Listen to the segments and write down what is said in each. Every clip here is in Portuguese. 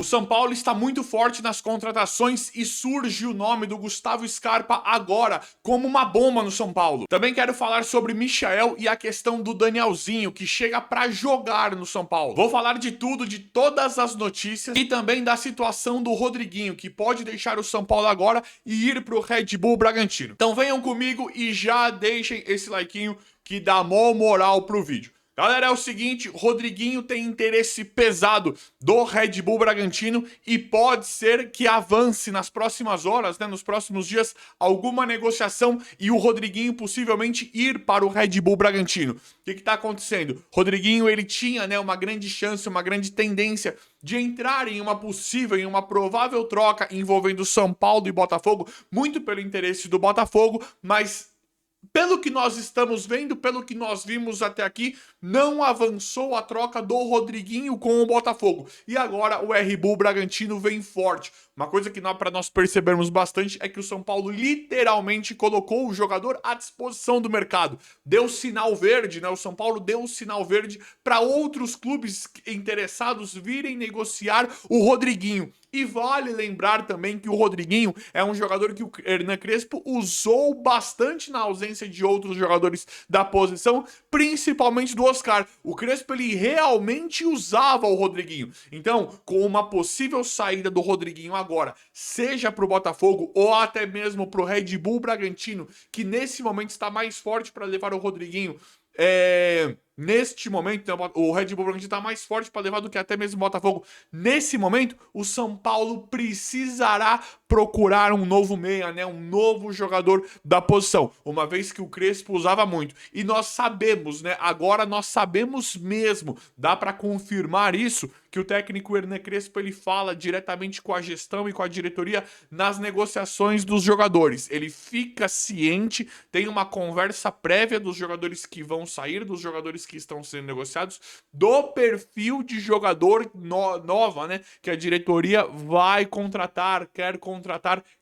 O São Paulo está muito forte nas contratações e surge o nome do Gustavo Scarpa agora como uma bomba no São Paulo. Também quero falar sobre Michael e a questão do Danielzinho, que chega para jogar no São Paulo. Vou falar de tudo, de todas as notícias e também da situação do Rodriguinho, que pode deixar o São Paulo agora e ir para o Red Bull Bragantino. Então venham comigo e já deixem esse likeinho que dá mó moral pro vídeo. Galera, é o seguinte, Rodriguinho tem interesse pesado do Red Bull Bragantino e pode ser que avance nas próximas horas, né, nos próximos dias, alguma negociação e o Rodriguinho possivelmente ir para o Red Bull Bragantino. O que está acontecendo? Rodriguinho, ele tinha, né, uma grande chance, uma grande tendência de entrar em uma possível, em uma provável troca envolvendo São Paulo e Botafogo, muito pelo interesse do Botafogo, mas pelo que nós estamos vendo, pelo que nós vimos até aqui, não avançou a troca do Rodriguinho com o Botafogo. E agora o Red Bull Bragantino vem forte. Uma coisa que para nós percebermos bastante é que o São Paulo literalmente colocou o jogador à disposição do mercado. Deu sinal verde, né? O São Paulo deu sinal verde para outros clubes interessados virem negociar o Rodriguinho. E vale lembrar também que o Rodriguinho é um jogador que o Hernan Crespo usou bastante na ausência de outros jogadores da posição, principalmente do Oscar. O Crespo, ele realmente usava o Rodriguinho. Então, com uma possível saída do Rodriguinho agora, seja para o Botafogo ou até mesmo para o Red Bull Bragantino, que nesse momento está mais forte para levar o Rodriguinho, neste momento, o Red Bull Bragantino está mais forte para levar do que até mesmo o Botafogo. Nesse momento, o São Paulo precisará procurar um novo meia, né? Um novo jogador da posição, uma vez que o Crespo usava muito. E nós sabemos, né? Agora nós sabemos mesmo, dá para confirmar isso, que o técnico Hernan Crespo, ele fala diretamente com a gestão e com a diretoria nas negociações dos jogadores. Ele fica ciente, tem uma conversa prévia dos jogadores que vão sair, dos jogadores que estão sendo negociados, do perfil de jogador nova, né, que a diretoria vai contratar,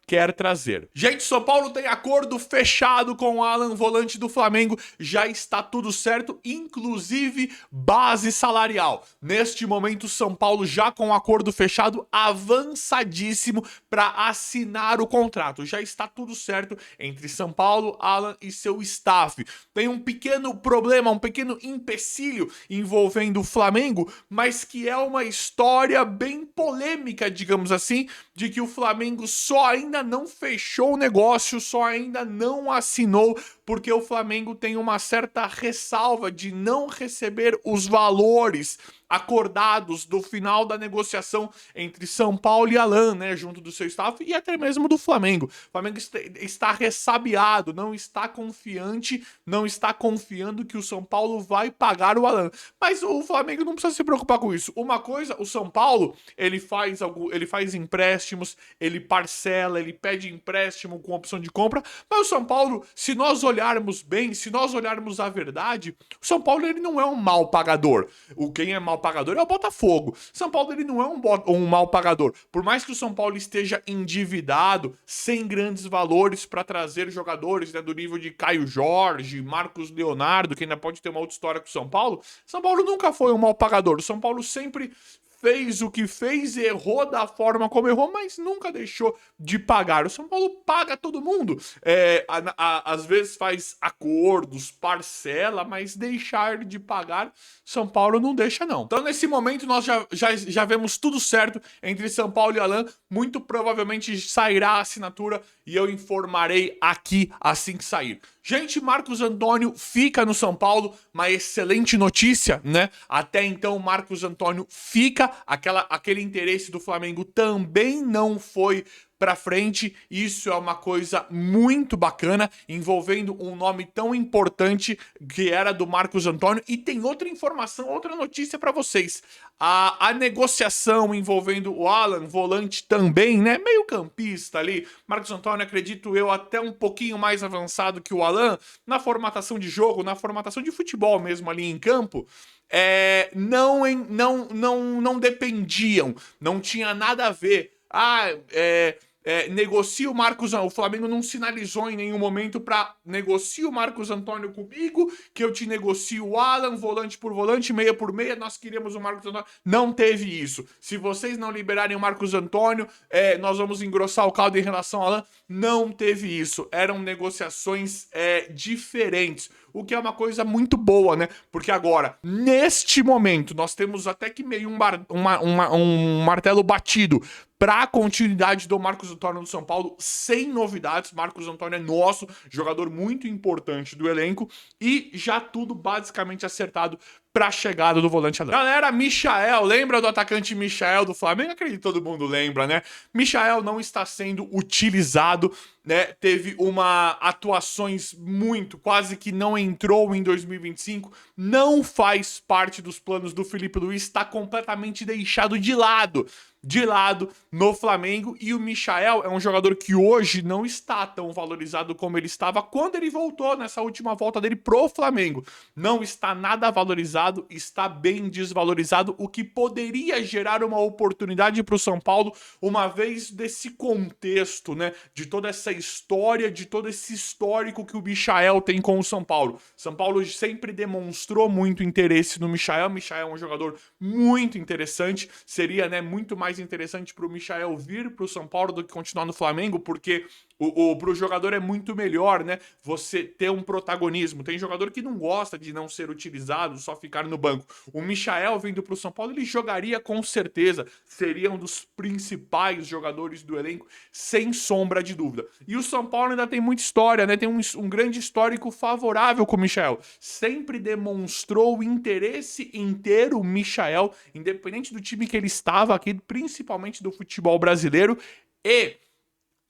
quer trazer. Gente, São Paulo tem acordo fechado com o Alan, volante do Flamengo, já está tudo certo, inclusive base salarial. Neste momento, São Paulo já com o acordo fechado, avançadíssimo para assinar o contrato. Já está tudo certo entre São Paulo, Alan e seu staff. Tem um pequeno problema, um pequeno empecilho envolvendo o Flamengo, mas que é uma história bem polêmica, digamos assim, de que o Flamengo só ainda não fechou o negócio, só ainda não assinou, porque o Flamengo tem uma certa ressalva de não receber os valores acordados do final da negociação entre São Paulo e Alan, né, junto do seu staff e até mesmo do Flamengo. O Flamengo está ressabiado, não está confiante, não está confiando que o São Paulo vai pagar o Alan. Mas o Flamengo não precisa se preocupar com isso. Uma coisa, o São Paulo, ele faz empréstimos, ele parcela, ele pede empréstimo com opção de compra, mas o São Paulo, se nós olharmos bem, se nós olharmos a verdade, o São Paulo, ele não é um mal pagador. Quem é mal pagador é o Botafogo. São Paulo, ele não é um mal pagador. Por mais que o São Paulo esteja endividado, sem grandes valores para trazer jogadores, né, do nível de Caio Jorge, Marcos Leonardo, que ainda pode ter uma outra história com o São Paulo nunca foi um mal pagador. O São Paulo sempre fez o que fez, errou da forma como errou, mas nunca deixou de pagar. O São Paulo paga todo mundo. Às vezes faz acordos, parcela, mas deixar de pagar, São Paulo não deixa, não. Então, nesse momento, nós já vemos tudo certo entre São Paulo e Alan. Muito provavelmente sairá a assinatura e eu informarei aqui assim que sair. Gente, Marcos Antônio fica no São Paulo, uma excelente notícia, né? Até então, Marcos Antônio fica, aquele interesse do Flamengo também não foi para frente. Isso é uma coisa muito bacana, envolvendo um nome tão importante que era do Marcos Antônio. E tem outra informação, outra notícia para vocês. A negociação envolvendo o Alan, volante também, né? Meio campista ali. Marcos Antônio, acredito eu, até um pouquinho mais avançado que o Alan na formatação de jogo, na formatação de futebol mesmo ali em campo. Não dependiam, não tinha nada a ver. negocia o Marcos Antônio. O Flamengo não sinalizou em nenhum momento para negocia o Marcos Antônio comigo, que eu te negocio o Alan, volante por volante, meia por meia, nós queríamos o Marcos Antônio. Não teve isso. Se vocês não liberarem o Marcos Antônio, nós vamos engrossar o caldo em relação ao Alan. Não teve isso. Eram negociações diferentes. O que é uma coisa muito boa, né? Porque agora, neste momento, nós temos até que meio um martelo batido para a continuidade do Marcos Antônio no São Paulo, sem novidades. Marcos Antônio é nosso, jogador muito importante do elenco, e já tudo basicamente acertado para a chegada do volante Alan. Galera, Michael, lembra do atacante Michael do Flamengo? Acredito que todo mundo lembra, né? Michael não está sendo utilizado, né? Teve atuações quase que não entrou em 2025, não faz parte dos planos do Felipe Luiz, está completamente deixado de lado no Flamengo, e o Michael é um jogador que hoje não está tão valorizado como ele estava quando ele voltou nessa última volta dele pro Flamengo. Não está nada valorizado, está bem desvalorizado, o que poderia gerar uma oportunidade para o São Paulo, uma vez desse contexto, né, de toda essa história, de todo esse histórico que o Michael tem com o São Paulo. São Paulo sempre demonstrou muito interesse no Michael. Michael é um jogador muito interessante, seria, né, muito mais interessante para o Michael vir para o São Paulo do que continuar no Flamengo, porque pro jogador é muito melhor, né, você ter um protagonismo. Tem jogador que não gosta de não ser utilizado, só ficar no banco. O Michael vindo pro São Paulo, ele jogaria com certeza, seria um dos principais jogadores do elenco, sem sombra de dúvida. E o São Paulo ainda tem muita história, né, tem um grande histórico favorável com o Michael. Sempre demonstrou interesse em ter o Michael, independente do time que ele estava aqui, principalmente do futebol brasileiro, e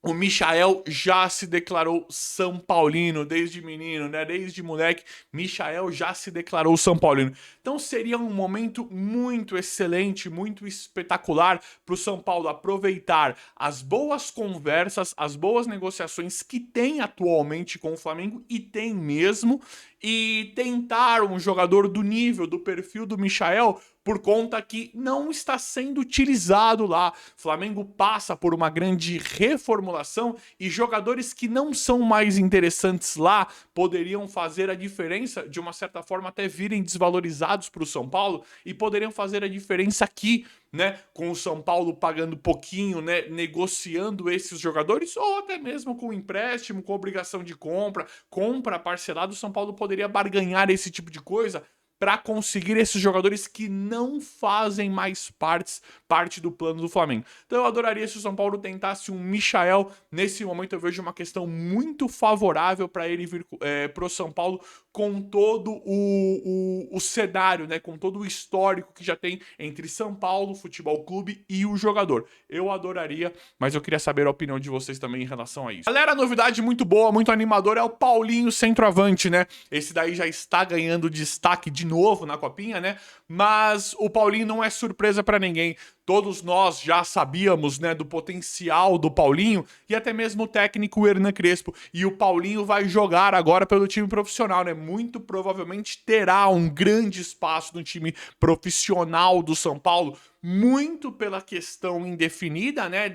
o Michael já se declarou São Paulino desde menino, né? Desde moleque, Michael já se declarou São Paulino. Então seria um momento muito excelente, muito espetacular para o São Paulo aproveitar as boas conversas, as boas negociações que tem atualmente com o Flamengo, e tem mesmo, e tentar um jogador do nível, do perfil do Michael, por conta que não está sendo utilizado lá. O Flamengo passa por uma grande reformulação e jogadores que não são mais interessantes lá poderiam fazer a diferença, de uma certa forma até virem desvalorizados para o São Paulo, e poderiam fazer a diferença aqui, né, com o São Paulo pagando pouquinho, né, negociando esses jogadores, ou até mesmo com empréstimo, com obrigação de compra parcelada. O São Paulo poderia barganhar esse tipo de coisa para conseguir esses jogadores que não fazem mais parte do plano do Flamengo. Então eu adoraria se o São Paulo tentasse um Michael. Nesse momento eu vejo uma questão muito favorável para ele vir pro São Paulo, com todo o cenário, né, com todo o histórico que já tem entre São Paulo Futebol Clube e o jogador. Eu adoraria, mas eu queria saber a opinião de vocês também em relação a isso. Galera, novidade muito boa, muito animadora, é o Paulinho centroavante, né? Esse daí já está ganhando destaque de novo na Copinha, né? Mas o Paulinho não é surpresa para ninguém. Todos nós já sabíamos, né, do potencial do Paulinho, e até mesmo o técnico Hernan Crespo. E o Paulinho vai jogar agora pelo time profissional, né? Muito provavelmente terá um grande espaço no time profissional do São Paulo, muito pela questão indefinida, né,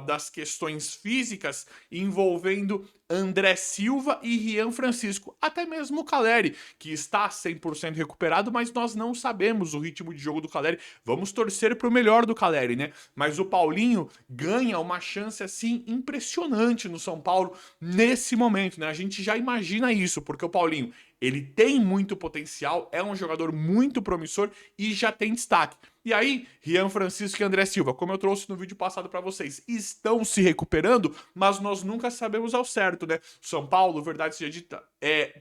das questões físicas envolvendo André Silva e Rian Francisco, até mesmo o Calleri, que está 100% recuperado, mas nós não sabemos o ritmo de jogo do Calleri. Vamos torcer para o melhor do Calleri, né? Mas o Paulinho ganha uma chance assim impressionante no São Paulo nesse momento, né? A gente já imagina isso, porque o Paulinho, ele tem muito potencial, é um jogador muito promissor e já tem destaque. E aí, Rian Francisco e André Silva, como eu trouxe no vídeo passado para vocês, estão se recuperando, mas nós nunca sabemos ao certo, né? São Paulo, verdade seja dita,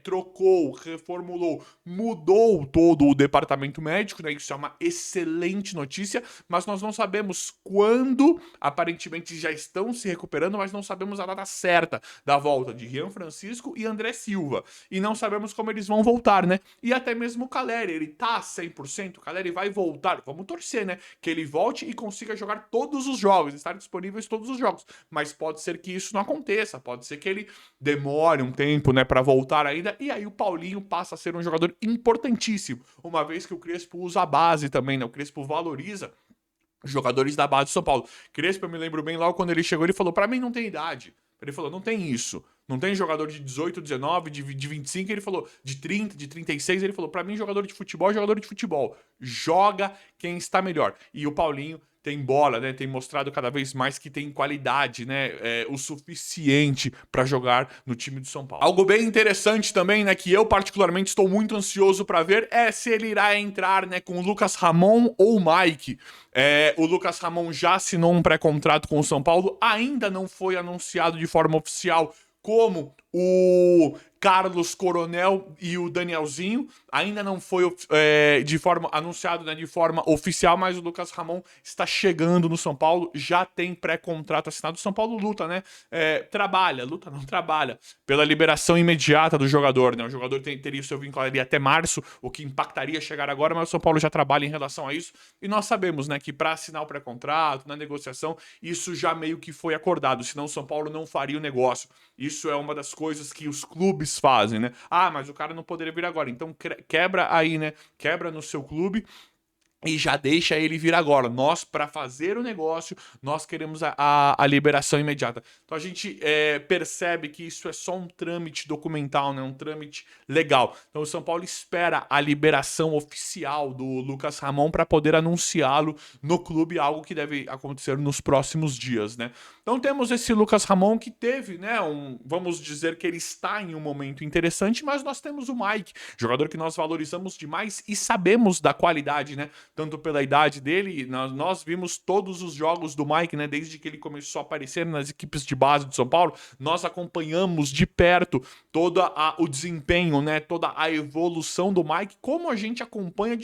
trocou, reformulou, mudou todo o departamento médico, né? Isso é uma excelente notícia, mas nós não sabemos quando. Aparentemente já estão se recuperando, mas não sabemos a data certa da volta de Rian Francisco e André Silva. E não sabemos como eles vão voltar, né? E até mesmo o Calleri, ele tá 100%, o Calleri vai voltar, vamos torcer, né? Que ele volte e consiga jogar todos os jogos, estar disponíveis todos os jogos. Mas pode ser que isso não aconteça, pode ser que ele demore um tempo, né, para voltar ainda, e aí o Paulinho passa a ser um jogador importantíssimo, uma vez que o Crespo usa a base também, né? O Crespo valoriza jogadores da base do São Paulo. Crespo, eu me lembro bem, logo quando ele chegou, ele falou, pra mim não tem idade. Ele falou, não tem isso. Não tem jogador de 18, 19, de 25, ele falou, de 30, de 36, ele falou, pra mim jogador de futebol é jogador de futebol. Joga quem está melhor. E o Paulinho tem bola, né? Tem mostrado cada vez mais que tem qualidade, né? O suficiente para jogar no time do São Paulo. Algo bem interessante também, né? Que eu particularmente estou muito ansioso para ver é se ele irá entrar, né? Com o Lucas Ramon ou o Mike. O Lucas Ramon já assinou um pré-contrato com o São Paulo, ainda não foi anunciado de forma oficial como o Carlos Coronel e o Danielzinho. Ainda não foi de forma anunciado, né, de forma oficial, mas o Lucas Ramon está chegando no São Paulo, já tem pré-contrato assinado. O São Paulo luta, né? Luta não trabalha pela liberação imediata do jogador, né? O jogador teria o seu vínculo ali até março, o que impactaria chegar agora, mas o São Paulo já trabalha em relação a isso. E nós sabemos, né, que para assinar o pré-contrato, na negociação, isso já meio que foi acordado, senão o São Paulo não faria o negócio. Isso é uma das coisas que os clubes fazem, né? Ah, mas o cara não poderia vir agora. Então quebra aí, né? Quebra no seu clube e já deixa ele vir agora. Nós, para fazer o negócio, nós queremos a liberação imediata. Então a gente percebe que isso é só um trâmite documental, né? Um trâmite legal. Então o São Paulo espera a liberação oficial do Lucas Ramon para poder anunciá-lo no clube, algo que deve acontecer nos próximos dias, né? Então temos esse Lucas Ramon que teve, né? Vamos dizer que ele está em um momento interessante, mas nós temos o Mike, jogador que nós valorizamos demais e sabemos da qualidade, né? Tanto pela idade dele, nós vimos todos os jogos do Mike, né? Desde que ele começou a aparecer nas equipes de base do São Paulo, nós acompanhamos de perto todo o desempenho, né? Toda a evolução do Mike, como a gente acompanha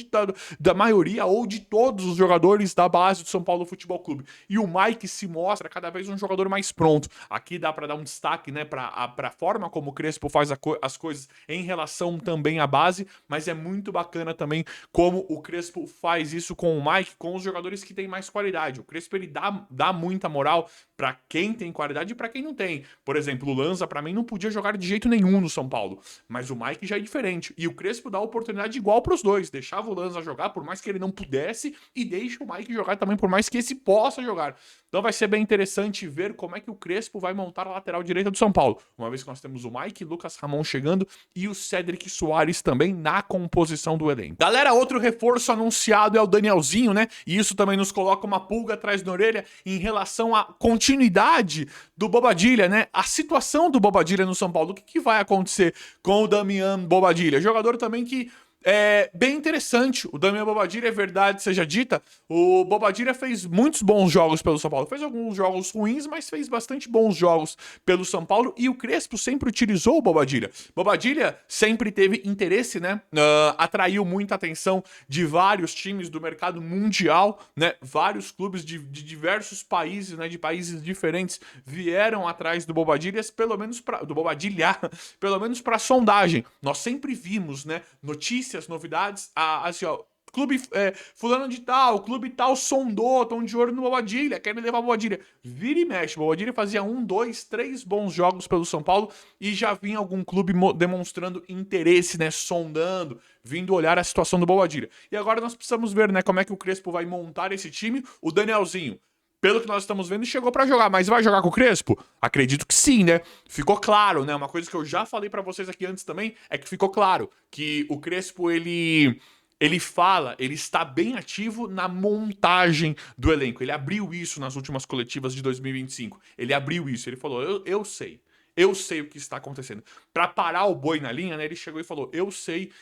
da maioria ou de todos os jogadores da base do São Paulo Futebol Clube. E o Mike se mostra cada vez um jogador mais pronto. Aqui dá para dar um destaque, né? Para a forma como o Crespo faz as coisas em relação também à base, mas é muito bacana também como o Crespo faz isso com o Mike, com os jogadores que têm mais qualidade. O Crespo, ele dá muita moral para quem tem qualidade e para quem não tem. Por exemplo, o Lanza, para mim, não podia jogar de jeito nenhum no São Paulo, mas o Mike já é diferente. E o Crespo dá oportunidade igual para os dois. Deixava o Lanza jogar, por mais que ele não pudesse, e deixa o Mike jogar também, por mais que esse possa jogar. Então vai ser bem interessante ver como é que o Crespo vai montar a lateral direita do São Paulo. Uma vez que nós temos o Mike, Lucas Ramon chegando e o Cédric Soares também na composição do elenco. Galera, outro reforço anunciado é o Danielzinho, né? E isso também nos coloca uma pulga atrás da orelha em relação à continuidade do Bobadilla, né? A situação do Bobadilla no São Paulo. O que vai acontecer com o Damian Bobadilla? Jogador também que bem interessante. O Damian Bobadilla, é verdade seja dita, o Bobadilla fez muitos bons jogos pelo São Paulo. Fez alguns jogos ruins, mas fez bastante bons jogos pelo São Paulo. E o Crespo sempre utilizou o Bobadilla. Bobadilla sempre teve interesse, né? Atraiu muita atenção de vários times do mercado mundial, né? Vários clubes de diversos países, né? De países diferentes vieram atrás do Bobadilla, pelo menos pelo menos para sondagem. Nós sempre vimos, né? Notícias, novidades, assim, ó, clube fulano de tal, clube tal sondou, estão de olho no Bobadilla, querem levar o Bobadilla. Vira e mexe, o Bobadilla fazia 1, 2, 3 bons jogos pelo São Paulo e já vinha algum clube demonstrando interesse, né, sondando, vindo olhar a situação do Bobadilla. E agora nós precisamos ver, né, como é que o Crespo vai montar esse time. O Danielzinho, pelo que nós estamos vendo, chegou pra jogar, mas vai jogar com o Crespo? Acredito que sim, né? Ficou claro, né? Uma coisa que eu já falei pra vocês aqui antes também é que ficou claro que o Crespo, ele está bem ativo na montagem do elenco. Ele abriu isso nas últimas coletivas de 2025. Ele abriu isso, ele falou, eu sei. Eu sei o que está acontecendo. Para parar o boi na linha, né? Ele chegou e falou: eu sei,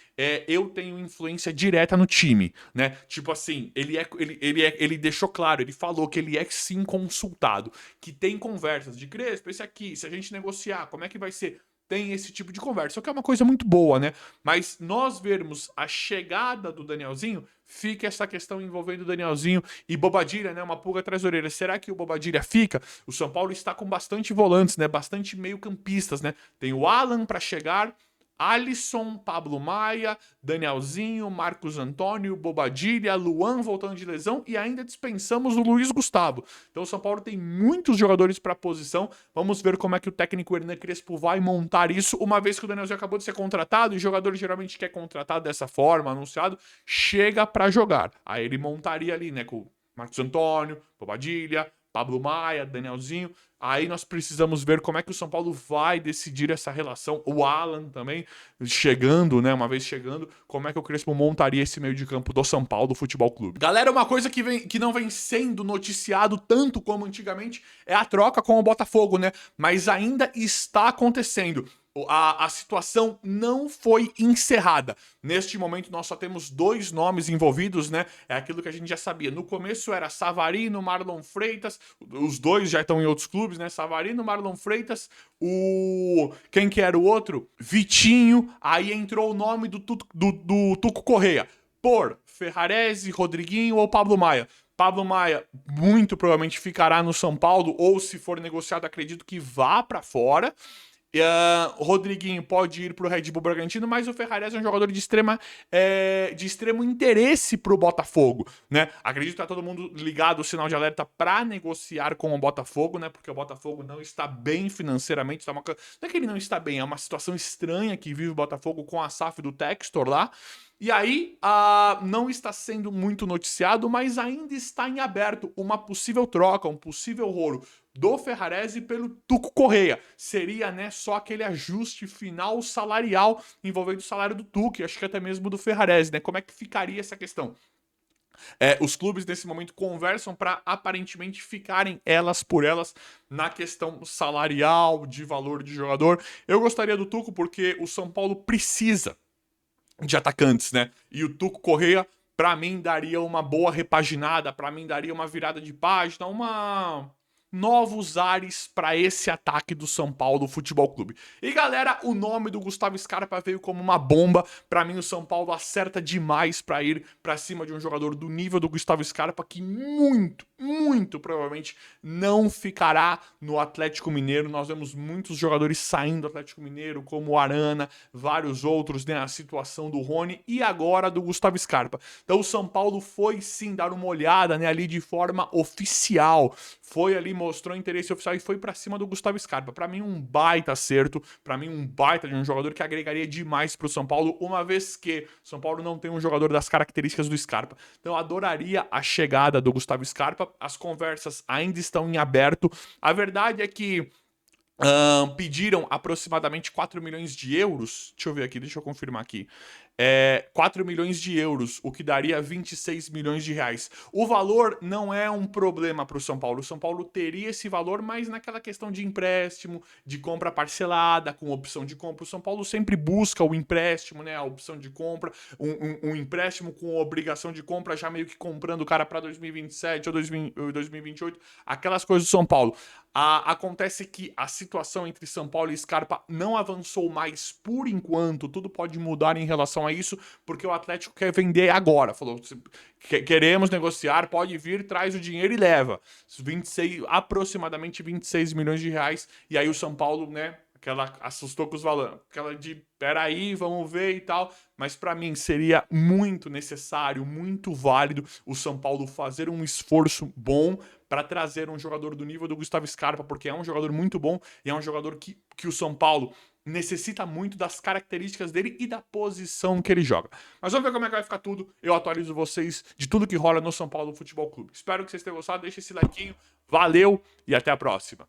eu tenho influência direta no time, né? Tipo assim, ele deixou claro, ele falou que ele é sim consultado, que tem conversas de Crespo, esse aqui, se a gente negociar, como é que vai ser? Tem esse tipo de conversa, o que é uma coisa muito boa, né? Mas nós vermos a chegada do Danielzinho, fica essa questão envolvendo o Danielzinho e Bobadilla, né? Uma pulga atrás da orelha. Será que o Bobadilla fica? O São Paulo está com bastante volantes, né? Bastante meio-campistas, né? Tem o Alan para chegar, Alisson, Pablo Maia, Danielzinho, Marcos Antônio, Bobadilla, Luan voltando de lesão e ainda dispensamos o Luiz Gustavo. Então o São Paulo tem muitos jogadores para a posição. Vamos ver como é que o técnico Hernan Crespo vai montar isso, uma vez que o Danielzinho acabou de ser contratado e o jogador geralmente quer contratado dessa forma, anunciado, chega para jogar. Aí ele montaria ali, né, com Marcos Antônio, Bobadilha, Pablo Maia, Danielzinho. Aí nós precisamos ver como é que o São Paulo vai decidir essa relação. O Alan também chegando, né? Uma vez chegando, como é que o Crespo montaria esse meio de campo do São Paulo Futebol Clube. Galera, uma coisa que não vem sendo noticiado tanto como antigamente é a troca com o Botafogo, né? Mas ainda está acontecendo. A situação não foi encerrada. Neste momento, nós só temos 2 nomes envolvidos, né? É aquilo que a gente já sabia. No começo era Savarino, Marlon Freitas. Os 2 já estão em outros clubes, né? Savarino, Marlon Freitas. Quem que era o outro? Vitinho. Aí entrou o nome do Tuco Correia. Por Ferrarese, Rodriguinho ou Pablo Maia. Pablo Maia muito provavelmente ficará no São Paulo, ou se for negociado, acredito que vá para fora. O Rodriguinho pode ir para o Red Bull Bragantino, mas o Ferrarese é um jogador de extremo interesse para o Botafogo, né? Acredito que tá todo mundo ligado, o sinal de alerta para negociar com o Botafogo, né? Porque o Botafogo não está bem financeiramente. Não é que ele não está bem, é uma situação estranha que vive o Botafogo com a SAF do Textor lá. E aí, não está sendo muito noticiado, mas ainda está em aberto uma possível troca, um possível rolo do Ferrarese pelo Tuco Correia. Seria, né, só aquele ajuste final salarial envolvendo o salário do Tuco, e acho que até mesmo do Ferrarese, né? Como é que ficaria essa questão? Os clubes nesse momento conversam para aparentemente ficarem elas por elas na questão salarial, de valor de jogador. Eu gostaria do Tuco porque o São Paulo precisa de atacantes, né? E o Tuco Correia, pra mim, daria uma boa repaginada, pra mim, daria uma virada de página, novos ares para esse ataque do São Paulo Futebol Clube. E galera, o nome do Gustavo Scarpa veio como uma bomba. Para mim o São Paulo acerta demais para ir para cima de um jogador do nível do Gustavo Scarpa que muito provavelmente não ficará no Atlético Mineiro. Nós vemos muitos jogadores saindo do Atlético Mineiro, como o Arana, vários outros, né? A situação do Rony e agora do Gustavo Scarpa. Então o São Paulo foi sim dar uma olhada, né, ali de forma oficial. Foi ali, mostrou interesse oficial e foi pra cima do Gustavo Scarpa. Pra mim, um baita acerto. Pra mim, um baita de um jogador que agregaria demais pro São Paulo, uma vez que São Paulo não tem um jogador das características do Scarpa. Então, eu adoraria a chegada do Gustavo Scarpa. As conversas ainda estão em aberto. A verdade é que pediram aproximadamente 4 milhões de euros. Deixa eu ver aqui, deixa eu confirmar aqui. 4 milhões de euros, o que daria 26 milhões de reais. O valor não é um problema para o São Paulo. O São Paulo teria esse valor, mas naquela questão de empréstimo, de compra parcelada, com opção de compra. O São Paulo sempre busca o empréstimo, né? A opção de compra, um empréstimo com obrigação de compra, já meio que comprando o cara para 2027 ou 2028. Aquelas coisas do São Paulo. Acontece que a situação entre São Paulo e Scarpa não avançou mais por enquanto. Tudo pode mudar em relação a isso, porque o Atlético quer vender agora. Falou, queremos negociar, pode vir, traz o dinheiro e leva. Aproximadamente 26 milhões de reais. E aí o São Paulo, né, aquela assustou com os valores. Aquela de, peraí, vamos ver e tal. Mas para mim seria muito necessário, muito válido o São Paulo fazer um esforço bom para trazer um jogador do nível do Gustavo Scarpa, porque é um jogador muito bom e é um jogador que o São Paulo necessita muito das características dele e da posição que ele joga. Mas vamos ver como é que vai ficar tudo. Eu atualizo vocês de tudo que rola no São Paulo Futebol Clube. Espero que vocês tenham gostado. Deixa esse like, valeu e até a próxima.